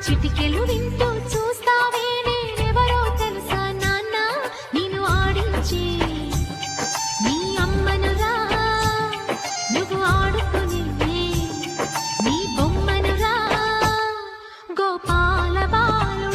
చిటికెలు వింటూ చూస్తావే నేనెవరో తెలుసా నాన్న నిన్ను ఆడించి నీ అమ్మనురా నువ్వు ఆడుకుని నీ బొమ్మనురా గోపాల బాలు